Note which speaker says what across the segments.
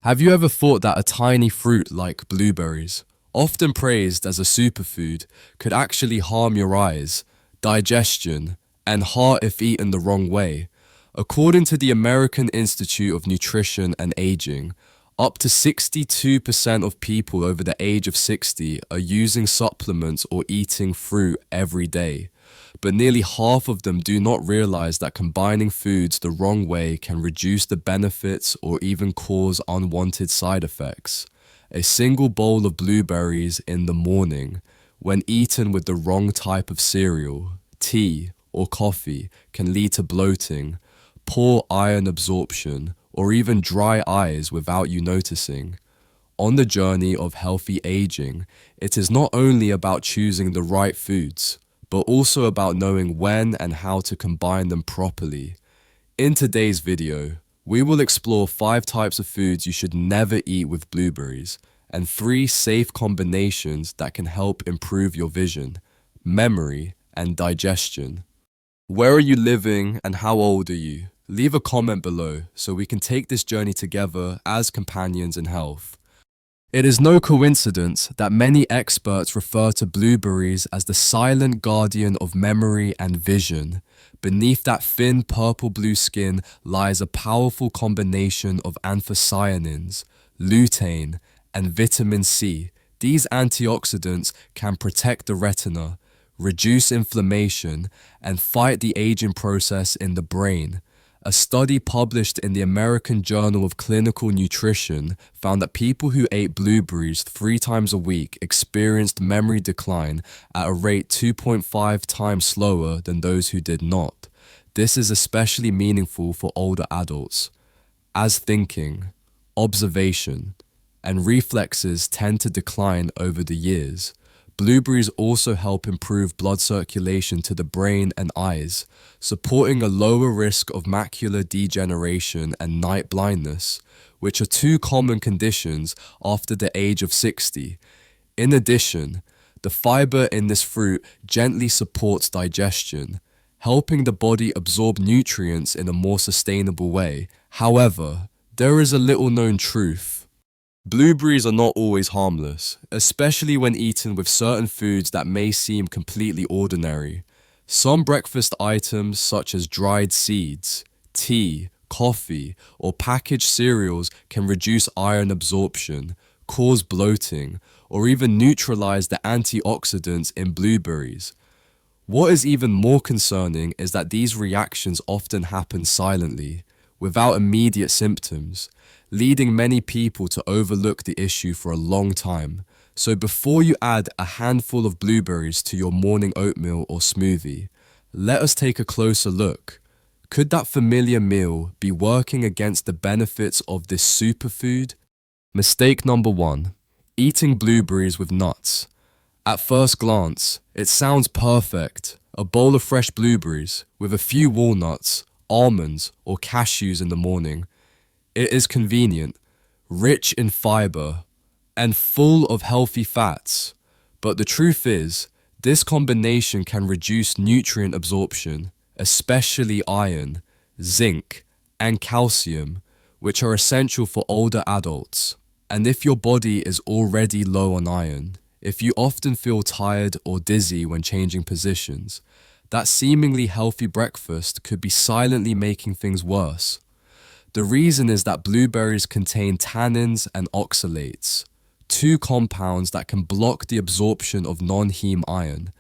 Speaker 1: Have you ever thought that a tiny fruit like blueberries, often praised as a superfood, could actually harm your eyes, digestion, and heart if eaten the wrong way? According to the American Institute of Nutrition and Aging, up to 62% of people over the age of 60 are using supplements or eating fruit every day. But nearly half of them do not realize that combining foods the wrong way can reduce the benefits or even cause unwanted side effects. A single bowl of blueberries in the morning, when eaten with the wrong type of cereal, tea, or coffee, can lead to bloating, poor iron absorption, or even dry eyes without you noticing. On the journey of healthy aging, it is not only about choosing the right foods, but also about knowing when and how to combine them properly. In today's video, we will explore 5 types of foods you should never eat with blueberries, and 3 safe combinations that can help improve your vision, memory, and digestion. Where are you living and how old are you? Leave a comment below so we can take this journey together as companions in health. It is no coincidence that many experts refer to blueberries as the silent guardian of memory and vision. Beneath that thin purple-blue skin lies a powerful combination of anthocyanins, lutein, and vitamin C. These antioxidants can protect the retina, reduce inflammation, and fight the aging process in the brain. A study published in the American Journal of Clinical Nutrition found that people who ate blueberries 3 times a week experienced memory decline at a rate 2.5 times slower than those who did not. This is especially meaningful for older adults, as thinking, observation, and reflexes tend to decline over the years. Blueberries also help improve blood circulation to the brain and eyes, supporting a lower risk of macular degeneration and night blindness, which are 2 common conditions after the age of 60. In addition, the fiber in this fruit gently supports digestion, helping the body absorb nutrients in a more sustainable way. However, there is a little-known truth. Blueberries are not always harmless, especially when eaten with certain foods that may seem completely ordinary. Some breakfast items such as dried seeds, tea, coffee, or packaged cereals can reduce iron absorption, cause bloating, or even neutralize the antioxidants in blueberries. What is even more concerning is that these reactions often happen silently, without immediate symptoms, leading many people to overlook the issue for a long time. So before you add a handful of blueberries to your morning oatmeal or smoothie, let us take a closer look. Could that familiar meal be working against the benefits of this superfood? Mistake number 1. Eating blueberries with nuts. At first glance, it sounds perfect. A bowl of fresh blueberries with a few walnuts, almonds, or cashews in the morning. It is convenient, rich in fiber, and full of healthy fats. But the truth is, this combination can reduce nutrient absorption, especially iron, zinc, and calcium, which are essential for older adults. And if your body is already low on iron, if you often feel tired or dizzy when changing positions, that seemingly healthy breakfast could be silently making things worse. The reason is that blueberries contain tannins and oxalates, 2 compounds that can block the absorption of non-heme iron,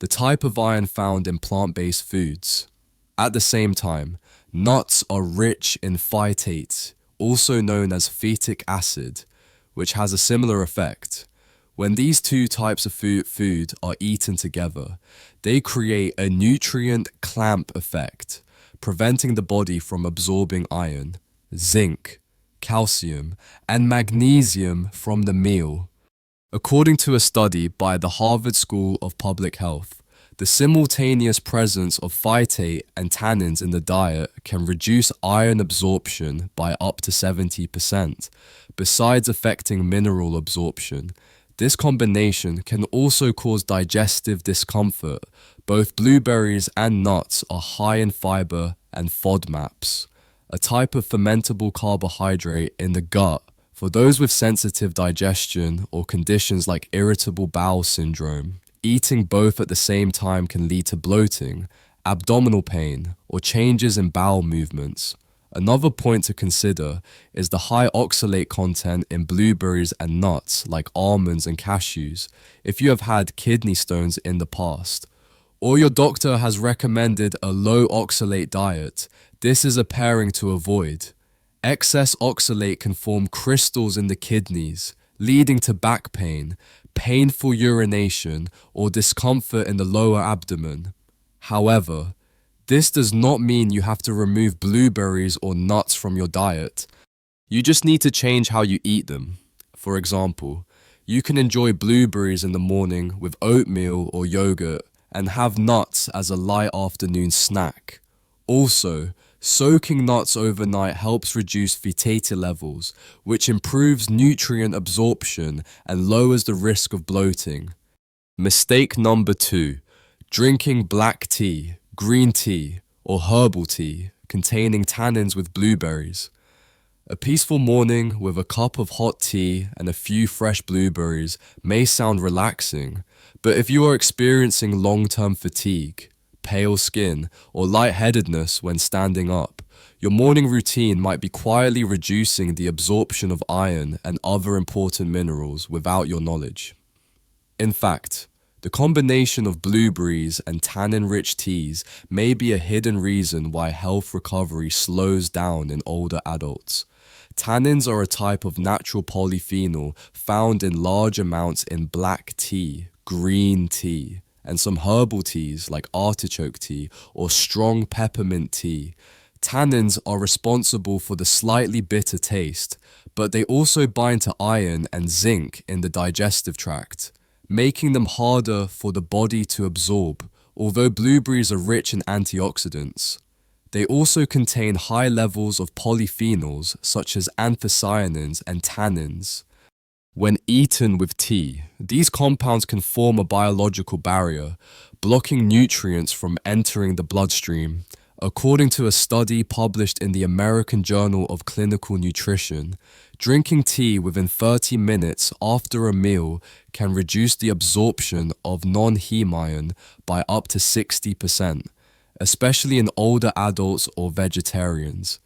Speaker 1: the type of iron found in plant-based foods. At the same time, nuts are rich in phytate, also known as phytic acid, which has a similar effect. When these 2 types of food are eaten together, they create a nutrient clamp effect, preventing the body from absorbing iron, zinc, calcium, and magnesium from the meal. According to a study by the Harvard School of Public Health, the simultaneous presence of phytate and tannins in the diet can reduce iron absorption by up to 70%, besides affecting mineral absorption. This combination can also cause digestive discomfort. Both blueberries and nuts are high in fiber and FODMAPs, a type of fermentable carbohydrate in the gut, For those with sensitive digestion or conditions like irritable bowel syndrome, eating both at the same time can lead to bloating, abdominal pain, or changes in bowel movements. Another point to consider is the high oxalate content in blueberries and nuts like almonds and cashews if you have had kidney stones in the past. Or your doctor has recommended a low oxalate diet. This is a pairing to avoid. Excess oxalate can form crystals in the kidneys, leading to back pain, painful urination, or discomfort in the lower abdomen. However, this does not mean you have to remove blueberries or nuts from your diet. You just need to change how you eat them. For example, you can enjoy blueberries in the morning with oatmeal or yogurt and have nuts as a light afternoon snack. Also, soaking nuts overnight helps reduce phytate levels, which improves nutrient absorption and lowers the risk of bloating. Mistake number 2. Drinking black tea, green tea, or herbal tea containing tannins with blueberries. A peaceful morning with a cup of hot tea and a few fresh blueberries may sound relaxing, but if you are experiencing long-term fatigue, pale skin, or lightheadedness when standing up, your morning routine might be quietly reducing the absorption of iron and other important minerals without your knowledge. In fact, the combination of blueberries and tannin-rich teas may be a hidden reason why health recovery slows down in older adults. Tannins are a type of natural polyphenol found in large amounts in black tea, green tea, and some herbal teas like artichoke tea or strong peppermint tea. Tannins are responsible for the slightly bitter taste, but they also bind to iron and zinc in the digestive tract, making them harder for the body to absorb. Although blueberries are rich in antioxidants, they also contain high levels of polyphenols such as anthocyanins and tannins. When eaten with tea, these compounds can form a biological barrier, blocking nutrients from entering the bloodstream. According to a study published in the American Journal of Clinical Nutrition, drinking tea within 30 minutes after a meal can reduce the absorption of non-heme iron by up to 60%, especially in older adults or vegetarians,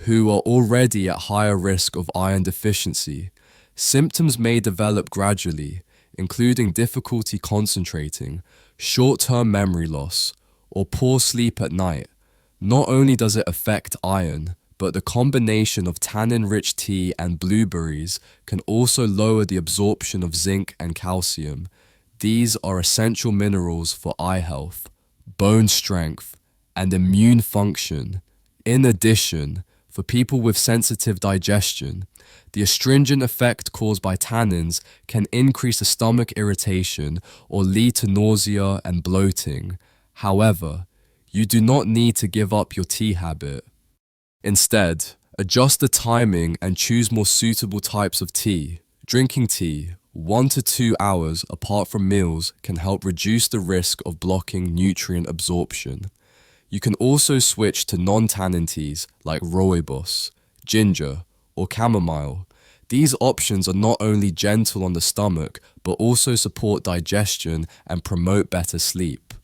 Speaker 1: who are already at higher risk of iron deficiency. Symptoms may develop gradually, including difficulty concentrating, short-term memory loss, or poor sleep at night. Not only does it affect iron, but the combination of tannin-rich tea and blueberries can also lower the absorption of zinc and calcium. These are essential minerals for eye health, bone strength, and immune function. In addition, for people with sensitive digestion, the astringent effect caused by tannins can increase the stomach irritation or lead to nausea and bloating. However, you do not need to give up your tea habit. Instead, adjust the timing and choose more suitable types of tea. Drinking tea 1 to 2 hours apart from meals can help reduce the risk of blocking nutrient absorption. You can also switch to non-tannin teas like rooibos, ginger, or chamomile. These options are not only gentle on the stomach, but also support digestion and promote better sleep.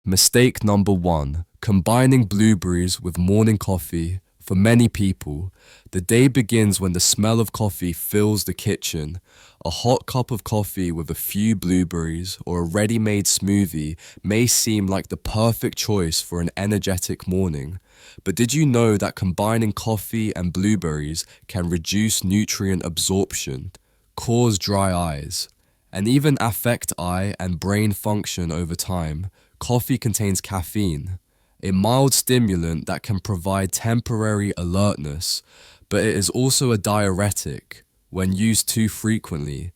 Speaker 1: Mistake number 1, combining blueberries with morning coffee. For many people, the day begins when the smell of coffee fills the kitchen. A hot cup of coffee with a few blueberries or a ready-made smoothie may seem like the perfect choice for an energetic morning. But did you know that combining coffee and blueberries can reduce nutrient absorption, cause dry eyes, and even affect eye and brain function over time? Coffee contains caffeine, a mild stimulant that can provide temporary alertness, but it is also a diuretic. When used too frequently,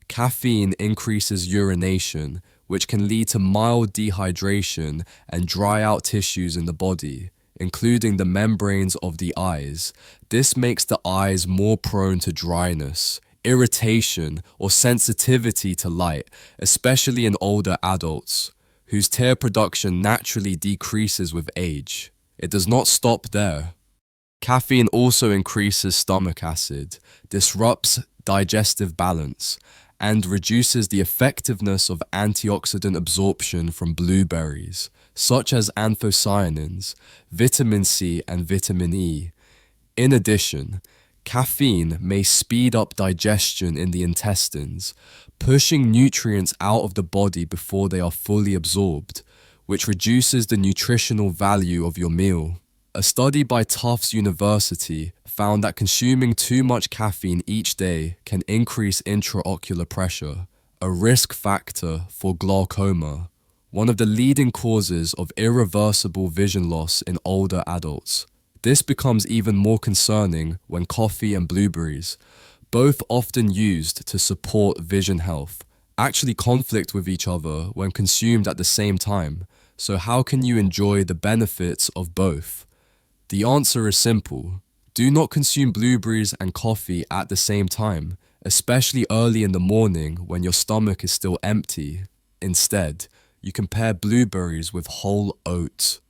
Speaker 1: caffeine increases urination, which can lead to mild dehydration and dry out tissues in the body, including the membranes of the eyes. This makes the eyes more prone to dryness, irritation, or sensitivity to light, especially in older adults, whose tear production naturally decreases with age. It does not stop there. Caffeine also increases stomach acid, disrupts digestive balance, and reduces the effectiveness of antioxidant absorption from blueberries, such as anthocyanins, vitamin C, and vitamin E. In addition, caffeine may speed up digestion in the intestines, pushing nutrients out of the body before they are fully absorbed, which reduces the nutritional value of your meal. A study by Tufts University found that consuming too much caffeine each day can increase intraocular pressure, a risk factor for glaucoma, one of the leading causes of irreversible vision loss in older adults. This becomes even more concerning when coffee and blueberries, both often used to support vision health, actually conflict with each other when consumed at the same time. So how can you enjoy the benefits of both? The answer is simple. Do not consume blueberries and coffee at the same time, especially early in the morning when your stomach is still empty. Instead, you can pair blueberries with whole oats.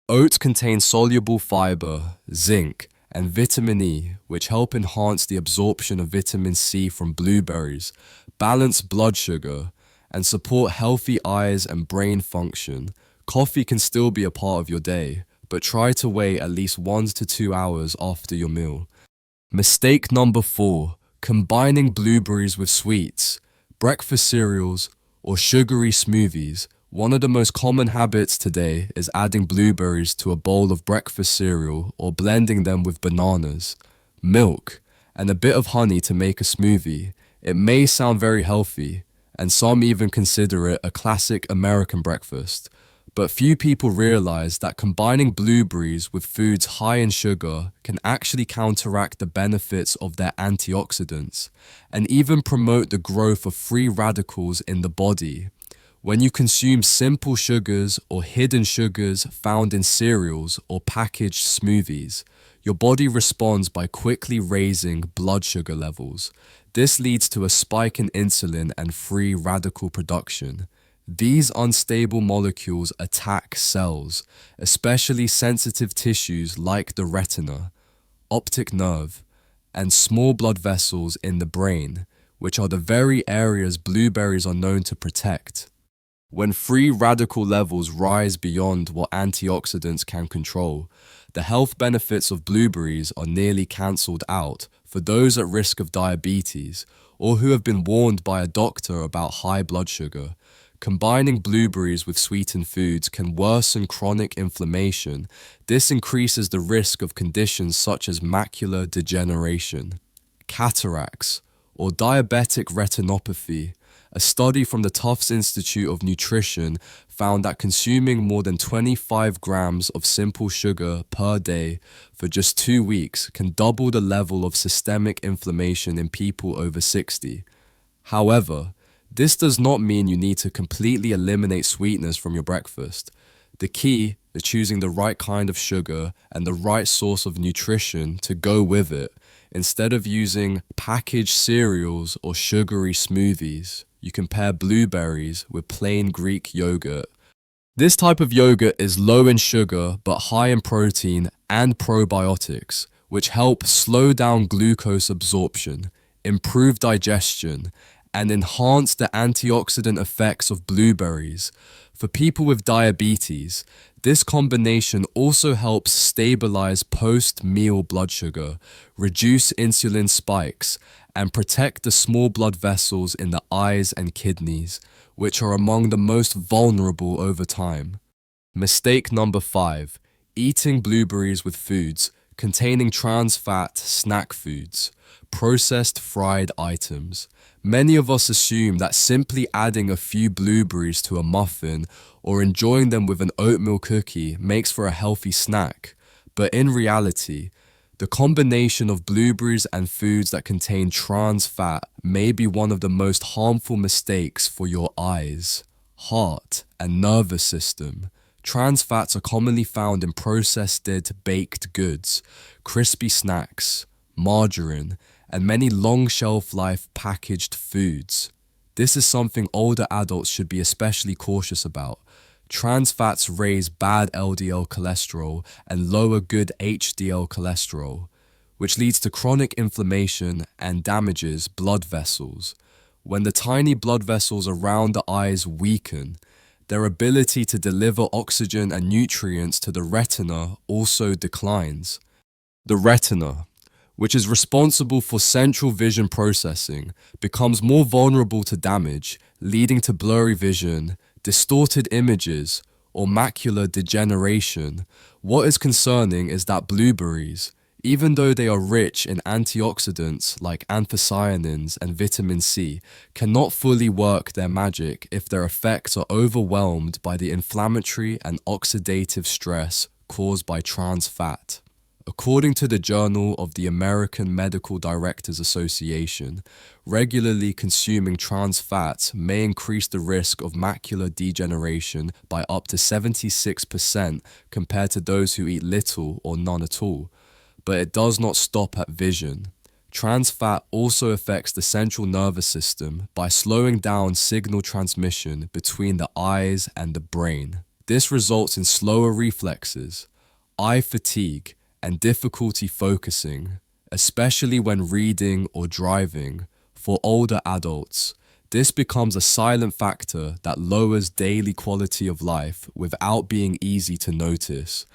Speaker 1: Oats contain soluble fiber, zinc, and vitamin E, which help enhance the absorption of vitamin C from blueberries, balance blood sugar, and support healthy eyes and brain function. Coffee can still be a part of your day, but try to wait at least 1 to 2 hours after your meal. Mistake number 4, combining blueberries with sweets, breakfast cereals, or sugary smoothies. One of the most common habits today is adding blueberries to a bowl of breakfast cereal or blending them with bananas, milk, and a bit of honey to make a smoothie. It may sound very healthy, and some even consider it a classic American breakfast. But few people realize that combining blueberries with foods high in sugar can actually counteract the benefits of their antioxidants and even promote the growth of free radicals in the body. When you consume simple sugars or hidden sugars found in cereals or packaged smoothies, your body responds by quickly raising blood sugar levels. This leads to a spike in insulin and free radical production. These unstable molecules attack cells, especially sensitive tissues like the retina, optic nerve, and small blood vessels in the brain, which are the very areas blueberries are known to protect. When free radical levels rise beyond what antioxidants can control, the health benefits of blueberries are nearly cancelled out for those at risk of diabetes or who have been warned by a doctor about high blood sugar. Combining blueberries with sweetened foods can worsen chronic inflammation. This increases the risk of conditions such as macular degeneration, cataracts, or diabetic retinopathy. A study from the Tufts Institute of Nutrition found that consuming more than 25 grams of simple sugar per day for just 2 weeks can double the level of systemic inflammation in people over 60. However, this does not mean you need to completely eliminate sweetness from your breakfast. The key is choosing the right kind of sugar and the right source of nutrition to go with it. Instead of using packaged cereals or sugary smoothies, you can pair blueberries with plain Greek yogurt. This type of yogurt is low in sugar but high in protein and probiotics, which help slow down glucose absorption, improve digestion, and enhance the antioxidant effects of blueberries. For people with diabetes, this combination also helps stabilize post-meal blood sugar, reduce insulin spikes, and protect the small blood vessels in the eyes and kidneys, which are among the most vulnerable over time. Mistake number 5, eating blueberries with foods containing trans fat snack foods, processed fried items. Many of us assume that simply adding a few blueberries to a muffin or enjoying them with an oatmeal cookie makes for a healthy snack. But in reality, the combination of blueberries and foods that contain trans fat may be one of the most harmful mistakes for your eyes, heart, and nervous system. Trans fats are commonly found in processed baked goods, crispy snacks, margarine, and many long shelf life packaged foods. This is something older adults should be especially cautious about. Trans fats raise bad LDL cholesterol and lower good HDL cholesterol, which leads to chronic inflammation and damages blood vessels. When the tiny blood vessels around the eyes weaken, their ability to deliver oxygen and nutrients to the retina also declines. The retina, which is responsible for central vision processing, becomes more vulnerable to damage, leading to blurry vision, distorted images, or macular degeneration. What is concerning is that blueberries, even though they are rich in antioxidants like anthocyanins and vitamin C, cannot fully work their magic if their effects are overwhelmed by the inflammatory and oxidative stress caused by trans fat. According to the Journal of the American Medical Directors Association, regularly consuming trans fats may increase the risk of macular degeneration by up to 76% compared to those who eat little or none at all. But it does not stop at vision. Trans fat also affects the central nervous system by slowing down signal transmission between the eyes and the brain. This results in slower reflexes, eye fatigue, and difficulty focusing, especially when reading or driving. For older adults, this becomes a silent factor that lowers daily quality of life without being easy to notice.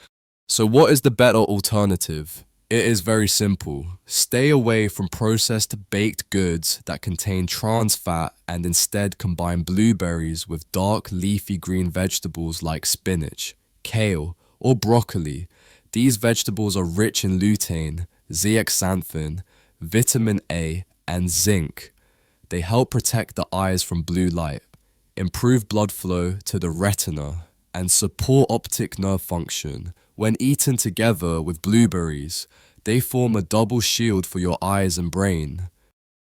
Speaker 1: So what is the better alternative? It is very simple. Stay away from processed baked goods that contain trans fat and instead combine blueberries with dark leafy green vegetables like spinach, kale, or broccoli. These vegetables are rich in lutein, zeaxanthin, vitamin A, and zinc. They help protect the eyes from blue light, improve blood flow to the retina, and support optic nerve function. When eaten together with blueberries, they form a double shield for your eyes and brain.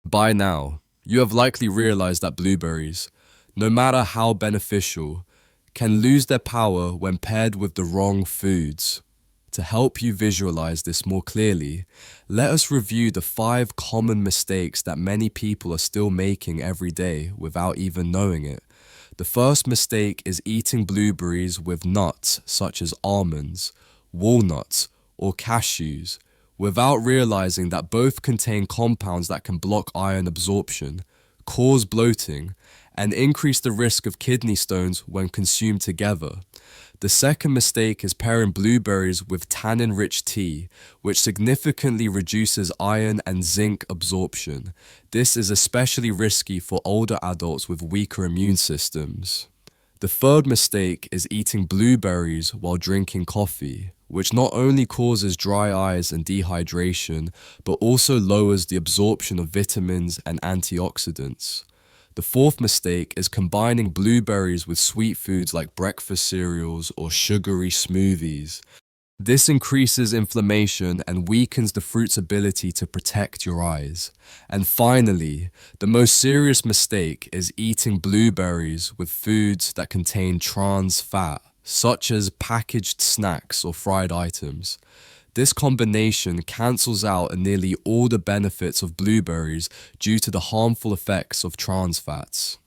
Speaker 1: By now, you have likely realized that blueberries, no matter how beneficial, can lose their power when paired with the wrong foods. To help you visualize this more clearly, let us review the 5 common mistakes that many people are still making every day without even knowing it. The first mistake is eating blueberries with nuts such as almonds, walnuts, or cashews, without realizing that both contain compounds that can block iron absorption, cause bloating, and increase the risk of kidney stones when consumed together. The second mistake is pairing blueberries with tannin-rich tea, which significantly reduces iron and zinc absorption. This is especially risky for older adults with weaker immune systems. The third mistake is eating blueberries while drinking coffee, which not only causes dry eyes and dehydration, but also lowers the absorption of vitamins and antioxidants. The fourth mistake is combining blueberries with sweet foods like breakfast cereals or sugary smoothies. This increases inflammation and weakens the fruit's ability to protect your eyes. And finally, the most serious mistake is eating blueberries with foods that contain trans fat, such as packaged snacks or fried items. This combination cancels out nearly all the benefits of blueberries due to the harmful effects of trans fats.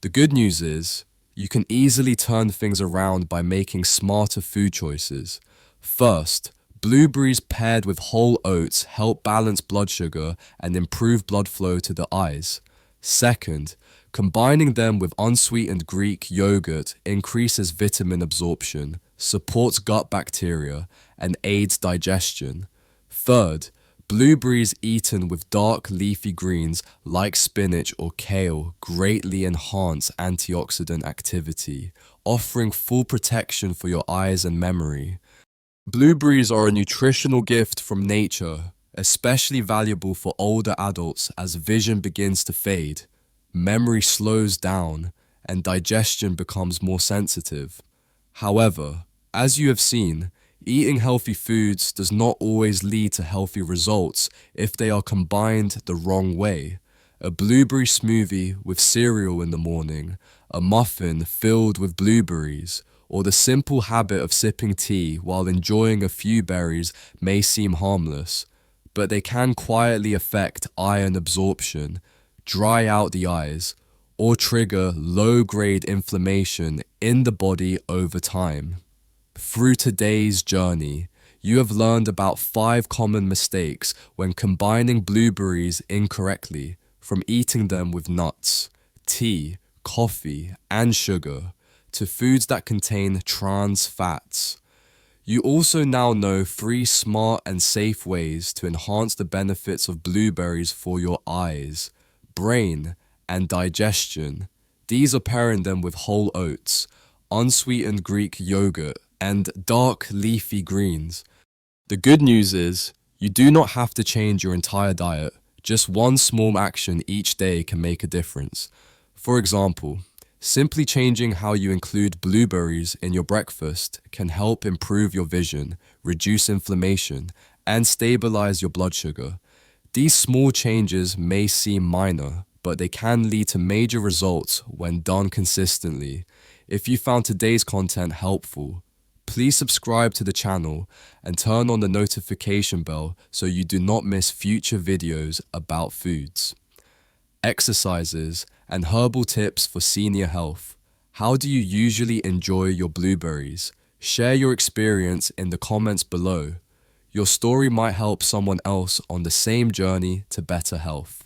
Speaker 1: The good news is, you can easily turn things around by making smarter food choices. First, blueberries paired with whole oats help balance blood sugar and improve blood flow to the eyes. Second, combining them with unsweetened Greek yogurt increases vitamin absorption, supports gut bacteria, and aids digestion. Third, blueberries eaten with dark leafy greens like spinach or kale greatly enhance antioxidant activity, offering full protection for your eyes and memory. Blueberries are a nutritional gift from nature, especially valuable for older adults as vision begins to fade, memory slows down, and digestion becomes more sensitive. However, as you have seen, eating healthy foods does not always lead to healthy results if they are combined the wrong way. A blueberry smoothie with cereal in the morning, a muffin filled with blueberries, or the simple habit of sipping tea while enjoying a few berries may seem harmless, but they can quietly affect iron absorption, dry out the eyes, or trigger low-grade inflammation in the body over time. Through today's journey, you have learned about 5 common mistakes when combining blueberries incorrectly, from eating them with nuts, tea, coffee, and sugar, to foods that contain trans fats. You also now know 3 smart and safe ways to enhance the benefits of blueberries for your eyes, brain, and digestion. These are pairing them with whole oats, unsweetened Greek yogurt, and dark leafy greens. The good news is, you do not have to change your entire diet. Just one small action each day can make a difference. For example, simply changing how you include blueberries in your breakfast can help improve your vision, reduce inflammation, and stabilize your blood sugar. These small changes may seem minor, but they can lead to major results when done consistently. If you found today's content helpful, please subscribe to the channel and turn on the notification bell so you do not miss future videos about foods, exercises, and herbal tips for senior health. How do you usually enjoy your blueberries? Share your experience in the comments below. Your story might help someone else on the same journey to better health.